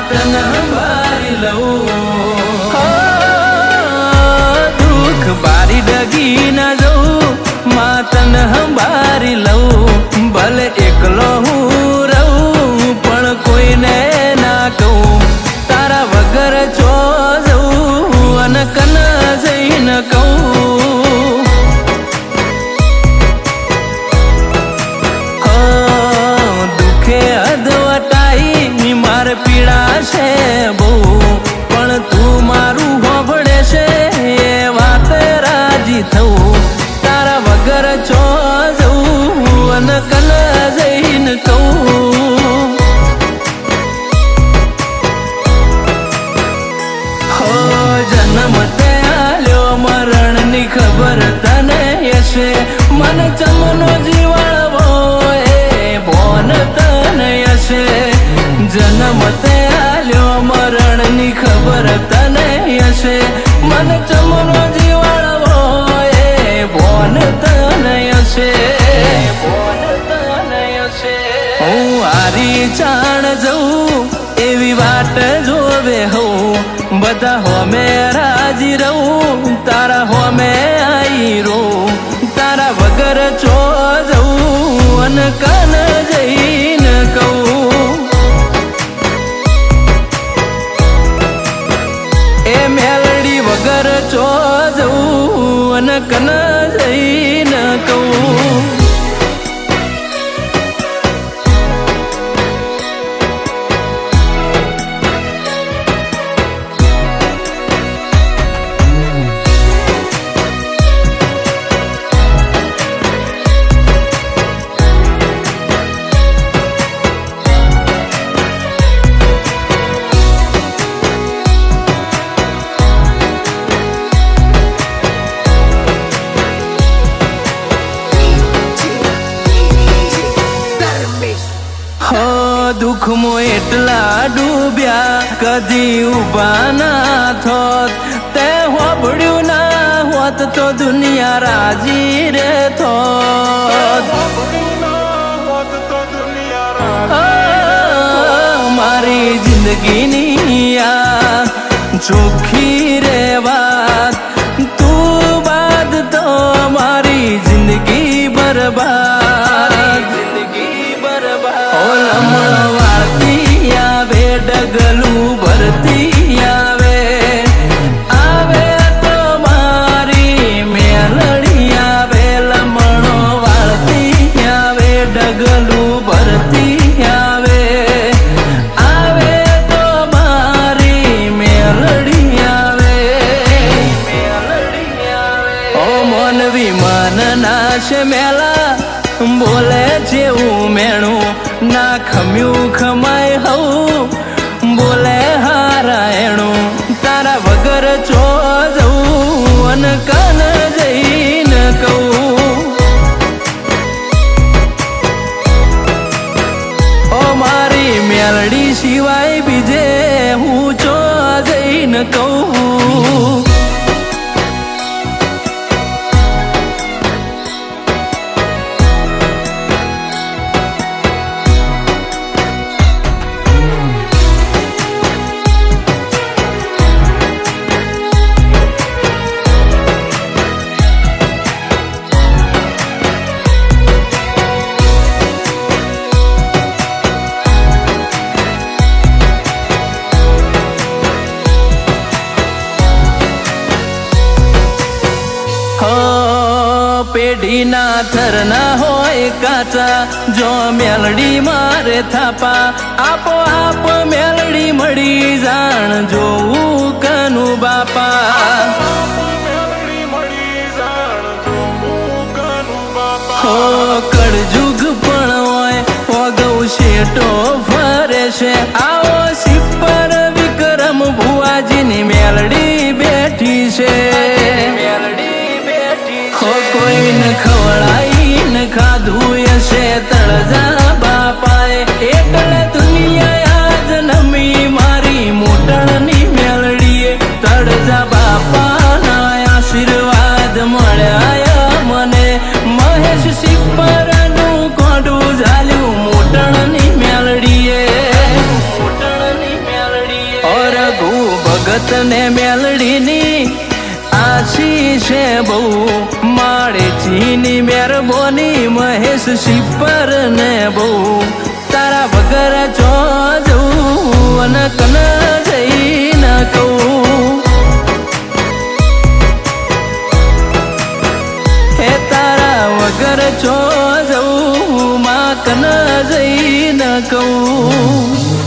તન બારી લઉં દુઃખ બારી ડગી ના જઉં તન બારી લઉં ભલે એકલો હું રહું પણ કોઈને ના કહું તારા વગર ચો જઉં અને કન જઈને કહું દુઃખે અધવટાઈ મારે પીડા છે બહુ પણ તું મારું હોભળે છે એ વાત રાજી થવું તારા વગર ચો જવું અને કન જઈને કહું હો જન્મ તે આલ્યો મરણની ખબર તને હશે મને ચમનો જીવાળવો એ ભોન તને હશે જન્મ તે આલ્યો મરણની ખબર તને હશે મને ચમનો જીવાળવો એ ભોન તને હશે ભોન તને હશે હું હારી ચાણ જઉં એવી વાટ જોવે હું બધા હોમે રાજી રહું તારા હોમે આઈ રહું તારા વગર ચો જઉં અને કન જઈને કહું એ મેલડી વગર ચો જઉં અને કન જઈને કહું દુઃખમાં એટલા ડૂબ્યા કદી ઉભા ના થોત તે હોબળ્યું ના હોત તો દુનિયા રાજી રે થોત મારી જિંદગીની આ ચોખ્ખી રે વાત તું બાદ તો મારી જિંદગી બરબાદ લમણ વાળતી આવે ડગલું ભરતી આવે આવે તો મારી મેલડી આવે લમણો વાળતી આવે ડગલું ભરતી આવે આવે તો મારી મેલડી આવે મેલડી આવે ઓ મોનવી મન નાશ મેલા બોલે જેવું મેણું ના ખમ્યું ખમાય હવું બોલે હારાયણું તારા વગર ચો જવું અને કન જઈને કહું ઓ મારી મેલડી સિવાય બીજે હું ચો જઈને કહું પેઢીના થરના હોય કાચા જો મેલડી મારે થાપા આપો આપ મેલડી મળી જાણ જોવું કનું બાપા હો કળજુગ પણ હોય ઓગૌ શેટો ફરે છે આવો સિપર વિક્રમ ભુવાજીની મેલડી બેઠી છે કોઈને ખવડાઈને ખાધું હશે તળજા બાપાએ એટલે દુનિયા આજ નમી ભગત ને મેલડીની આશી છે બહુ માળે ચીની મહેરબાની મહેશ શિપર ને બહુ તારા વગર ચો જવું અને કન જઈ ન કહું હે તારા વગર ચો જવું માં કન જઈ ન કહું